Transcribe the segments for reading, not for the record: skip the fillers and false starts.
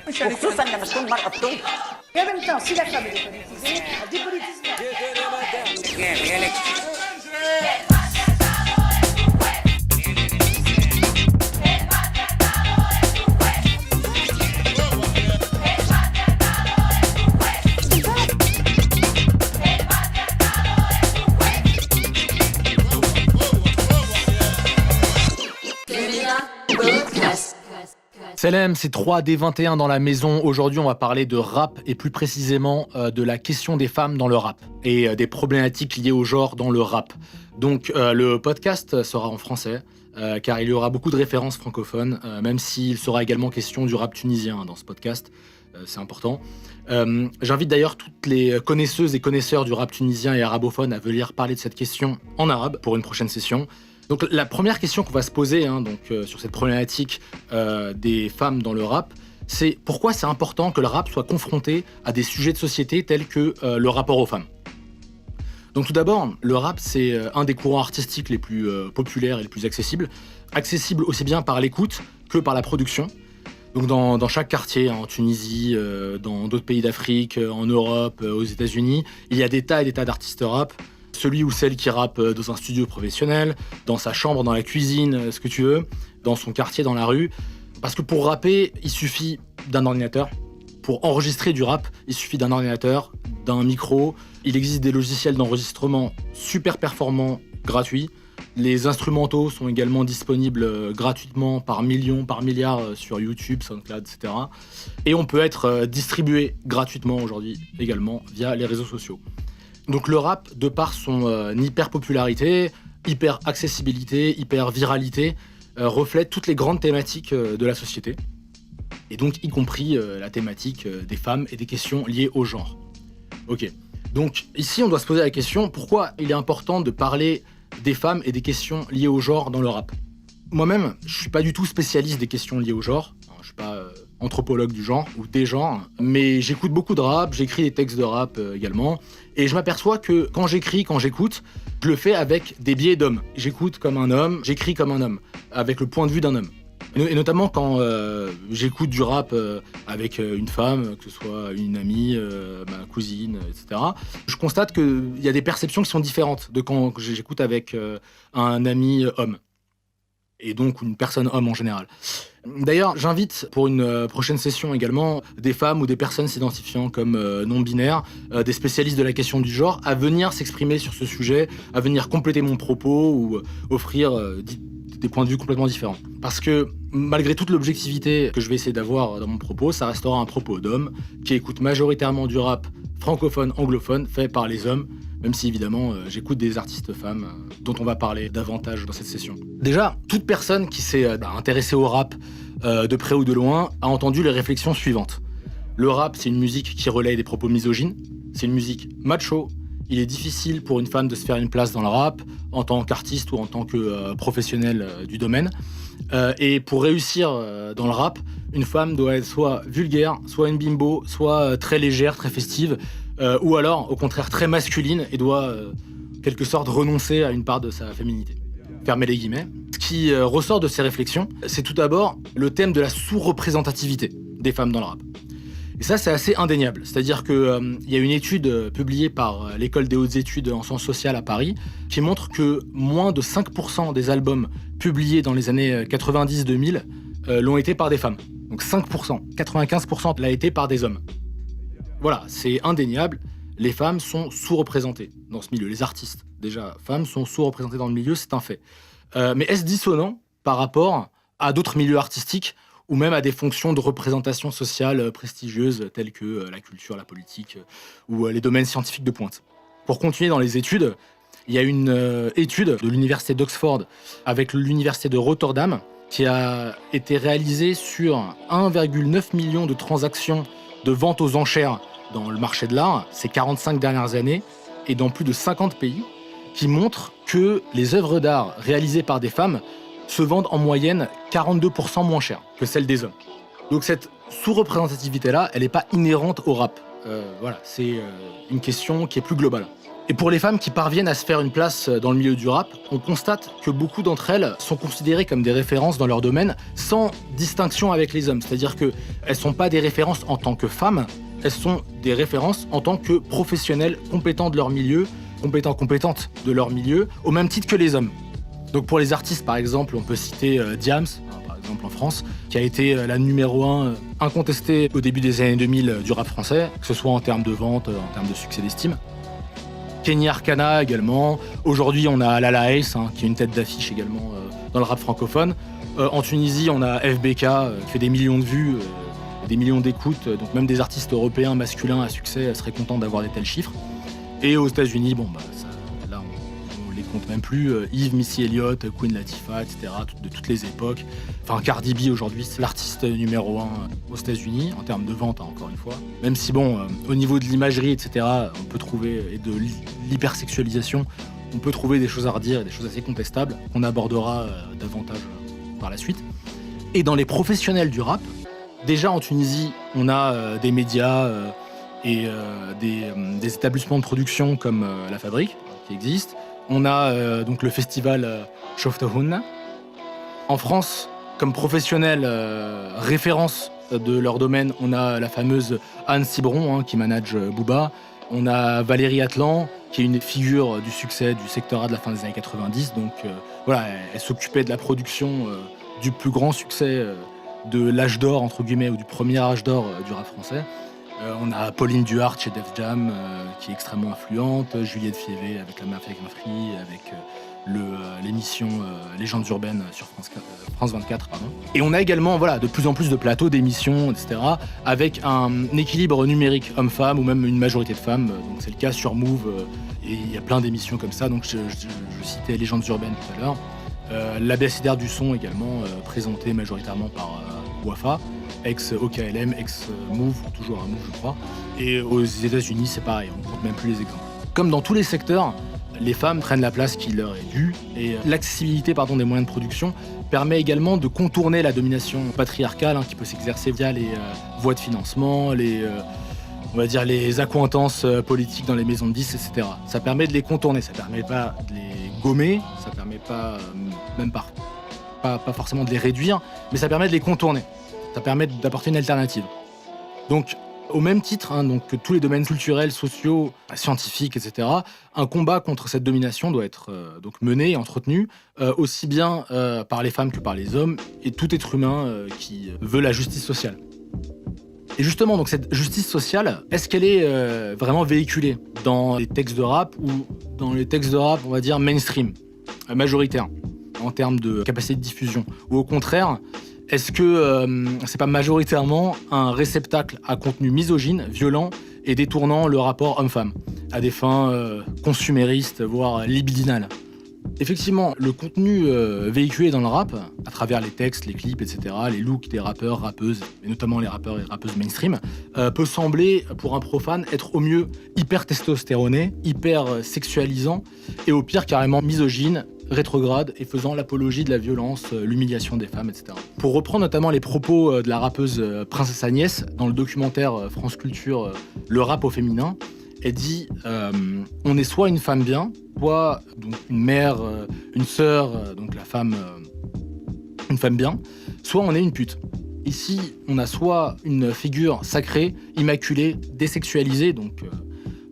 وخصوصا لما تكون مرأة بتوم. Et en même temps, si la femme est dépolitisée, elle dépolitise pas. Salam, c'est 3D21 dans la maison. Aujourd'hui, on va parler de rap et plus précisément de la question des femmes dans le rap et des problématiques liées au genre dans le rap. Donc, le podcast sera en français car il y aura beaucoup de références francophones, même s'il sera également question du rap tunisien dans ce podcast. C'est important. J'invite d'ailleurs toutes les connaisseuses et connaisseurs du rap tunisien et arabophone à venir parler de cette question en arabe pour une prochaine session. Donc la première question qu'on va se poser sur cette problématique des femmes dans le rap, c'est pourquoi c'est important que le rap soit confronté à des sujets de société tels que le rapport aux femmes. Donc tout d'abord, le rap c'est un des courants artistiques les plus populaires et les plus accessibles aussi bien par l'écoute que par la production. Donc dans chaque quartier, en Tunisie, dans d'autres pays d'Afrique, en Europe, aux États-Unis, il y a des tas et des tas d'artistes rap. Celui ou celle qui rappe dans un studio professionnel, dans sa chambre, dans la cuisine, ce que tu veux, dans son quartier, dans la rue. Parce que pour rapper, il suffit d'un ordinateur. Pour enregistrer du rap, il suffit d'un ordinateur, d'un micro. Il existe des logiciels d'enregistrement super performants, gratuits. Les instrumentaux sont également disponibles gratuitement par millions, par milliards sur YouTube, SoundCloud, etc. Et on peut être distribué gratuitement aujourd'hui également via les réseaux sociaux. Donc le rap, de par son hyper-popularité, hyper-accessibilité, hyper-viralité, reflète toutes les grandes thématiques de la société, et donc y compris la thématique des femmes et des questions liées au genre. Ok, donc ici on doit se poser la question, pourquoi il est important de parler des femmes et des questions liées au genre dans le rap ? Moi-même, je suis pas du tout spécialiste des questions liées au genre, je suis pas anthropologue du genre ou des genres, mais j'écoute beaucoup de rap, j'écris des textes de rap également, et je m'aperçois que quand j'écris, quand j'écoute, je le fais avec des biais d'homme. J'écoute comme un homme, j'écris comme un homme, avec le point de vue d'un homme. Et notamment quand j'écoute du rap avec une femme, que ce soit une amie, ma cousine, etc., je constate qu'il y a des perceptions qui sont différentes de quand j'écoute avec un ami homme, et donc une personne homme en général. D'ailleurs, j'invite pour une prochaine session également des femmes ou des personnes s'identifiant comme non-binaires, des spécialistes de la question du genre, à venir s'exprimer sur ce sujet, à venir compléter mon propos ou offrir des points de vue complètement différents. Parce que malgré toute l'objectivité que je vais essayer d'avoir dans mon propos, ça restera un propos d'homme qui écoute majoritairement du rap francophone, anglophone, fait par les hommes, même si évidemment j'écoute des artistes femmes dont on va parler davantage dans cette session. Déjà, toute personne qui s'est intéressée au rap de près ou de loin a entendu les réflexions suivantes. Le rap, c'est une musique qui relaye des propos misogynes, c'est une musique macho, il est difficile pour une femme de se faire une place dans le rap en tant qu'artiste ou en tant que professionnel du domaine. Et pour réussir dans le rap, une femme doit être soit vulgaire, soit une bimbo, soit très légère, très festive, ou alors au contraire très masculine et doit quelque sorte renoncer à une part de sa féminité. Fermez les guillemets. Ce qui ressort de ces réflexions, c'est tout d'abord le thème de la sous-représentativité des femmes dans le rap. Et ça, c'est assez indéniable. C'est-à-dire qu'il y a une étude publiée par l'École des hautes études en sciences sociales à Paris qui montre que moins de 5% des albums publiés dans les années 90-2000 l'ont été par des femmes. Donc 5%, 95% l'a été par des hommes. Voilà, c'est indéniable. Les femmes sont sous-représentées dans ce milieu. Les artistes, déjà, femmes sont sous-représentées dans le milieu, c'est un fait. Mais est-ce dissonant par rapport à d'autres milieux artistiques ou même à des fonctions de représentation sociale prestigieuses telles que la culture, la politique ou les domaines scientifiques de pointe? Pour continuer dans les études, il y a une étude de l'université d'Oxford avec l'université de Rotterdam qui a été réalisée sur 1,9 million de transactions de vente aux enchères dans le marché de l'art ces 45 dernières années et dans plus de 50 pays, qui montre que les œuvres d'art réalisées par des femmes se vendent en moyenne 42% moins cher que celles des hommes. Donc cette sous-représentativité-là, elle n'est pas inhérente au rap. Voilà, c'est une question qui est plus globale. Et pour les femmes qui parviennent à se faire une place dans le milieu du rap, on constate que beaucoup d'entre elles sont considérées comme des références dans leur domaine sans distinction avec les hommes. C'est-à-dire qu'elles ne sont pas des références en tant que femmes, elles sont des références en tant que professionnels compétents de leur milieu, compétentes de leur milieu, au même titre que les hommes. Donc pour les artistes, par exemple, on peut citer Diams, par exemple en France, qui a été la numéro 1 incontestée au début des années 2000 du rap français, que ce soit en termes de vente, en termes de succès d'estime. Kenny Arcana également. Aujourd'hui, on a Lala Ace, qui est une tête d'affiche également dans le rap francophone. En Tunisie, on a FBK, qui fait des millions de vues, des millions d'écoutes. Donc même des artistes européens masculins à succès seraient contents d'avoir des tels chiffres. Et aux États-Unis, là, on les compte même plus. Yves, Missy Elliott, Queen Latifah, etc. De toutes les époques. Enfin, Cardi B aujourd'hui, c'est l'artiste numéro 1 aux États-Unis en termes de vente, encore une fois. Même si au niveau de l'imagerie, etc., on peut trouver, et de l'hypersexualisation, on peut trouver des choses à redire et des choses assez contestables qu'on abordera davantage par la suite. Et dans les professionnels du rap, déjà en Tunisie, on a des médias et des établissements de production comme La Fabrique qui existent. On a donc le festival Shoftahun. En France, comme professionnels référence de leur domaine, on a la fameuse Anne Cibron qui manage Booba. On a Valérie Atlan, qui est une figure du succès du secteur A de la fin des années 90. Donc elle s'occupait de la production du plus grand succès de l'âge d'or, entre guillemets, ou du premier âge d'or du rap français. On a Pauline Duhart chez Def Jam, qui est extrêmement influente, Juliette Fievé avec la Mafia Free, avec l'émission Légendes urbaines sur France 24. Pardon. Et on a également de plus en plus de plateaux, d'émissions, etc., avec un équilibre numérique homme-femme, ou même une majorité de femmes. Donc c'est le cas sur Move, et il y a plein d'émissions comme ça. Donc je citais Légendes urbaines tout à l'heure. L'abécédaire du son également, présenté majoritairement par Wafa, ex-OKLM, ex-Move, toujours un Move je crois. Et aux États-Unis c'est pareil, on ne compte même plus les exemples. Comme dans tous les secteurs, les femmes prennent la place qui leur est due, et l'accessibilité des moyens de production permet également de contourner la domination patriarcale qui peut s'exercer via les voies de financement, les accointances politiques dans les maisons de disques, etc. Ça permet de les contourner, ça permet pas de les gommer, ça permet pas, pas forcément de les réduire, mais ça permet de les contourner. Ça permet d'apporter une alternative. Donc, au même titre que tous les domaines culturels, sociaux, scientifiques, etc., un combat contre cette domination doit être mené et entretenu, aussi bien par les femmes que par les hommes, et tout être humain qui veut la justice sociale. Et justement, donc cette justice sociale, est-ce qu'elle est vraiment véhiculée dans les textes de rap, ou dans les textes de rap, on va dire, mainstream, majoritaires, en termes de capacité de diffusion? Ou au contraire, est-ce que c'est pas majoritairement un réceptacle à contenu misogyne, violent et détournant le rapport homme-femme, à des fins consuméristes, voire libidinales? Effectivement, le contenu véhiculé dans le rap, à travers les textes, les clips, etc., les looks des rappeurs, rappeuses, et notamment les rappeurs et rappeuses mainstream, peut sembler, pour un profane, être au mieux hyper testostéroné, hyper sexualisant, et au pire carrément misogyne, rétrograde, et faisant l'apologie de la violence, l'humiliation des femmes, etc. Pour reprendre notamment les propos de la rappeuse Princesse Agnès, dans le documentaire France Culture, Le rap au féminin, elle dit on est soit une femme bien, soit donc une mère, une sœur, donc la femme, une femme bien, soit on est une pute. Ici, on a soit une figure sacrée, immaculée, désexualisée, donc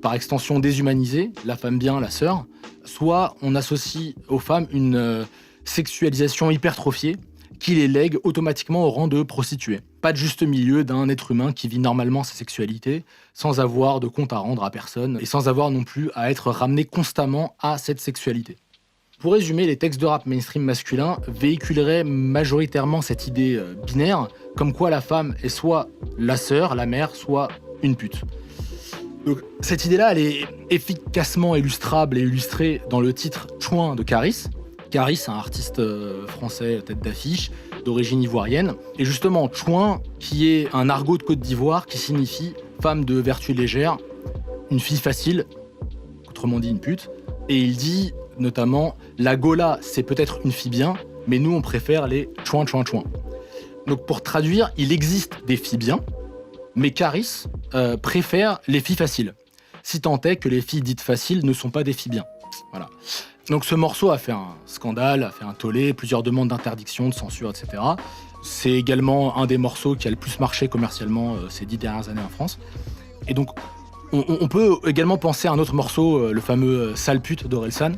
par extension déshumanisée, la femme bien, la sœur, soit on associe aux femmes une sexualisation hypertrophiée qui les lègue automatiquement au rang de prostituées. Pas de juste milieu d'un être humain qui vit normalement sa sexualité sans avoir de compte à rendre à personne et sans avoir non plus à être ramené constamment à cette sexualité. Pour résumer, les textes de rap mainstream masculin véhiculeraient majoritairement cette idée binaire, comme quoi la femme est soit la sœur, la mère, soit une pute. Donc, cette idée-là, elle est efficacement illustrable et illustrée dans le titre Chouin de Caris. Caris, un artiste français tête d'affiche, d'origine ivoirienne. Et justement, Chouin, qui est un argot de Côte d'Ivoire qui signifie femme de vertu légère, une fille facile, autrement dit une pute. Et il dit notamment, la Gola, c'est peut-être une fille bien, mais nous, on préfère les chouin. Donc pour traduire, il existe des filles bien, mais Caris préfère les filles faciles. si tant est que les filles dites faciles ne sont pas des filles bien. Voilà. Donc ce morceau a fait un scandale, a fait un tollé, plusieurs demandes d'interdiction, de censure, etc. C'est également un des morceaux qui a le plus marché commercialement ces 10 dernières années en France. Et donc, on peut également penser à un autre morceau, le fameux Sale pute d'Orelsan,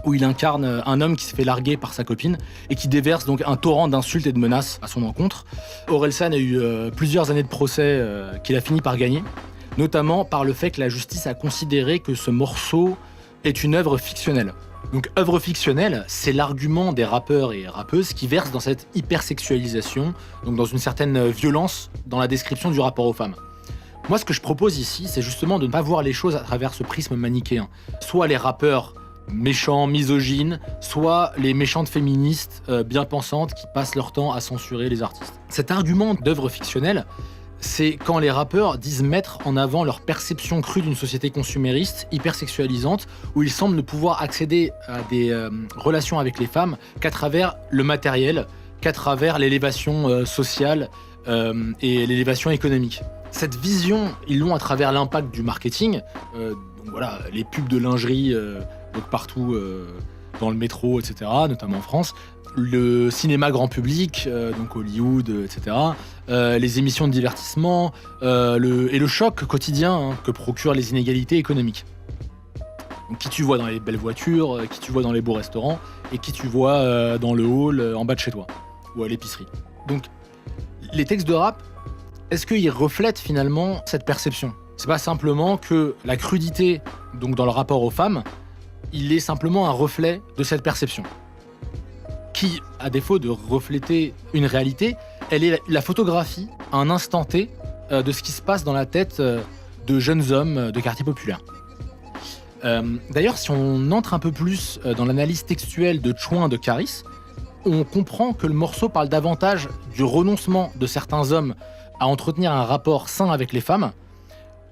où il incarne un homme qui se fait larguer par sa copine et qui déverse donc un torrent d'insultes et de menaces à son encontre. Orelsan a eu plusieurs années de procès qu'il a fini par gagner, notamment par le fait que la justice a considéré que ce morceau est une œuvre fictionnelle. Donc œuvre fictionnelle, c'est l'argument des rappeurs et rappeuses qui versent dans cette hypersexualisation, donc dans une certaine violence dans la description du rapport aux femmes. Moi, ce que je propose ici, c'est justement de ne pas voir les choses à travers ce prisme manichéen. Soit les rappeurs méchants, misogynes, soit les méchantes féministes bien pensantes qui passent leur temps à censurer les artistes. Cet argument d'œuvre fictionnelle, c'est quand les rappeurs disent mettre en avant leur perception crue d'une société consumériste, hypersexualisante, où ils semblent ne pouvoir accéder à des relations avec les femmes qu'à travers le matériel, qu'à travers l'élévation sociale et l'élévation économique. Cette vision, ils l'ont à travers l'impact du marketing. Donc voilà, les pubs de lingerie donc partout dans le métro, etc., notamment en France. Le cinéma grand public, donc Hollywood, etc. Les émissions de divertissement et le choc quotidien que procurent les inégalités économiques. Donc, qui tu vois dans les belles voitures, qui tu vois dans les beaux restaurants et qui tu vois dans le hall en bas de chez toi ou à l'épicerie. Donc les textes de rap, est-ce qu'ils reflètent finalement cette perception ? C'est pas simplement que la crudité donc dans le rapport aux femmes, il est simplement un reflet de cette perception qui, à défaut de refléter une réalité, elle est la photographie à un instant T de ce qui se passe dans la tête de jeunes hommes de quartier populaire. D'ailleurs, si on entre un peu plus dans l'analyse textuelle de Chouin de Caris, on comprend que le morceau parle davantage du renoncement de certains hommes à entretenir un rapport sain avec les femmes.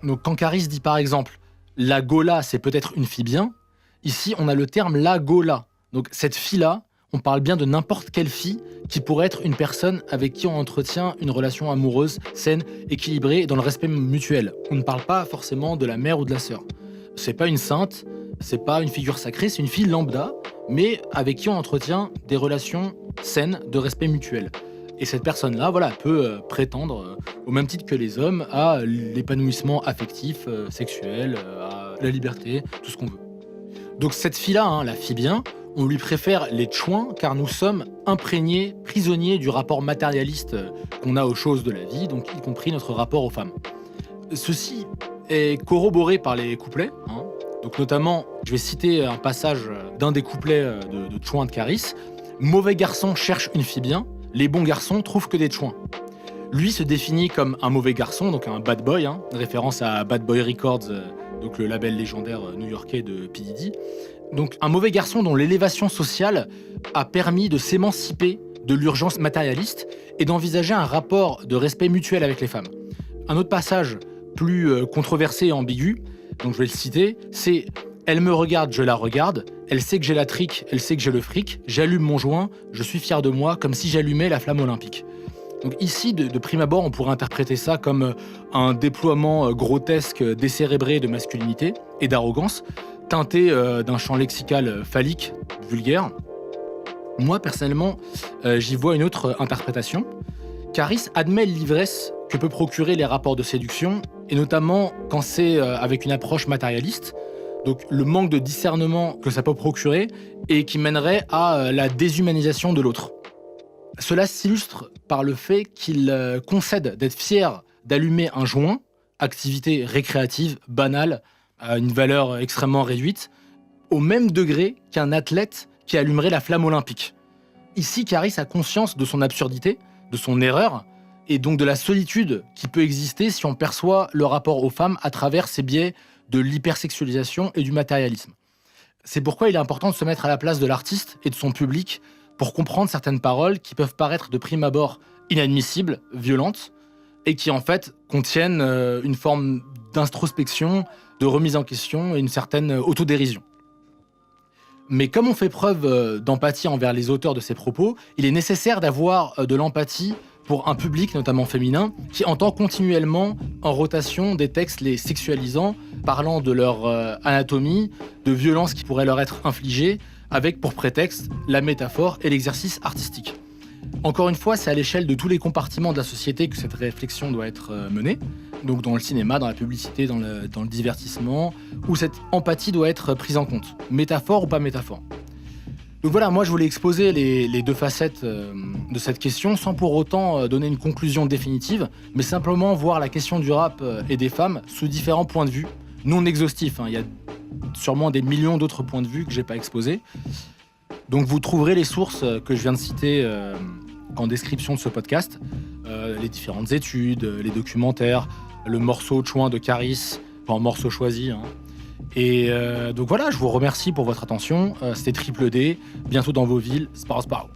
Donc quand Caris dit par exemple « la gola, c'est peut-être une fille bien », ici on a le terme « la gola ». Donc cette fille-là, on parle bien de n'importe quelle fille qui pourrait être une personne avec qui on entretient une relation amoureuse, saine, équilibrée et dans le respect mutuel. On ne parle pas forcément de la mère ou de la sœur. C'est pas une sainte, c'est pas une figure sacrée, c'est une fille lambda, mais avec qui on entretient des relations saines de respect mutuel. Et cette personne-là, voilà, peut prétendre, au même titre que les hommes, à l'épanouissement affectif, sexuel, à la liberté, tout ce qu'on veut. Donc cette fille-là, la fille bien, on lui préfère les chouins car nous sommes imprégnés, prisonniers du rapport matérialiste qu'on a aux choses de la vie, donc y compris notre rapport aux femmes. Ceci est corroboré par les couplets. Donc notamment, je vais citer un passage d'un des couplets de Chouin de Caris. « Mauvais garçon cherche une fille bien, les bons garçons trouvent que des chouins. » Lui se définit comme un mauvais garçon, donc un bad boy, référence à Bad Boy Records, donc le label légendaire new-yorkais de P. Diddy. Donc un mauvais garçon dont l'élévation sociale a permis de s'émanciper de l'urgence matérialiste et d'envisager un rapport de respect mutuel avec les femmes. Un autre passage plus controversé et ambigu, donc je vais le citer, c'est « Elle me regarde, je la regarde, elle sait que j'ai la trique, elle sait que j'ai le fric, j'allume mon joint, je suis fier de moi comme si j'allumais la flamme olympique. » Donc ici, de prime abord, on pourrait interpréter ça comme un déploiement grotesque, décérébré de masculinité et d'arrogance, teinté d'un champ lexical phallique, vulgaire. Moi, personnellement, j'y vois une autre interprétation. Caris admet l'ivresse que peut procurer les rapports de séduction, et notamment quand c'est avec une approche matérialiste, donc le manque de discernement que ça peut procurer, et qui mènerait à la déshumanisation de l'autre. Cela s'illustre par le fait qu'il concède d'être fier d'allumer un joint, activité récréative, banale, à une valeur extrêmement réduite, au même degré qu'un athlète qui allumerait la flamme olympique. Ici, Caris a conscience de son absurdité, de son erreur, et donc de la solitude qui peut exister si on perçoit le rapport aux femmes à travers ces biais de l'hypersexualisation et du matérialisme. C'est pourquoi il est important de se mettre à la place de l'artiste et de son public pour comprendre certaines paroles qui peuvent paraître de prime abord inadmissibles, violentes, et qui en fait contiennent une forme d'introspection, de remise en question et une certaine autodérision. Mais comme on fait preuve d'empathie envers les auteurs de ces propos, il est nécessaire d'avoir de l'empathie pour un public, notamment féminin, qui entend continuellement en rotation des textes les sexualisant parlant de leur anatomie, de violences qui pourraient leur être infligées, avec pour prétexte la métaphore et l'exercice artistique. Encore une fois, c'est à l'échelle de tous les compartiments de la société que cette réflexion doit être menée, donc dans le cinéma, dans la publicité, dans le divertissement, où cette empathie doit être prise en compte, métaphore ou pas métaphore. Donc voilà, moi je voulais exposer les deux facettes de cette question sans pour autant donner une conclusion définitive, mais simplement voir la question du rap et des femmes sous différents points de vue, non exhaustifs. Il y a sûrement des millions d'autres points de vue que j'ai pas exposés. Donc vous trouverez les sources que je viens de citer en description de ce podcast, les différentes études, les documentaires, le morceau de Chouin de Caris, enfin morceau choisi. Et donc voilà, je vous remercie pour votre attention. C'était Triple D, bientôt dans vos villes. Sparrow Sparrow.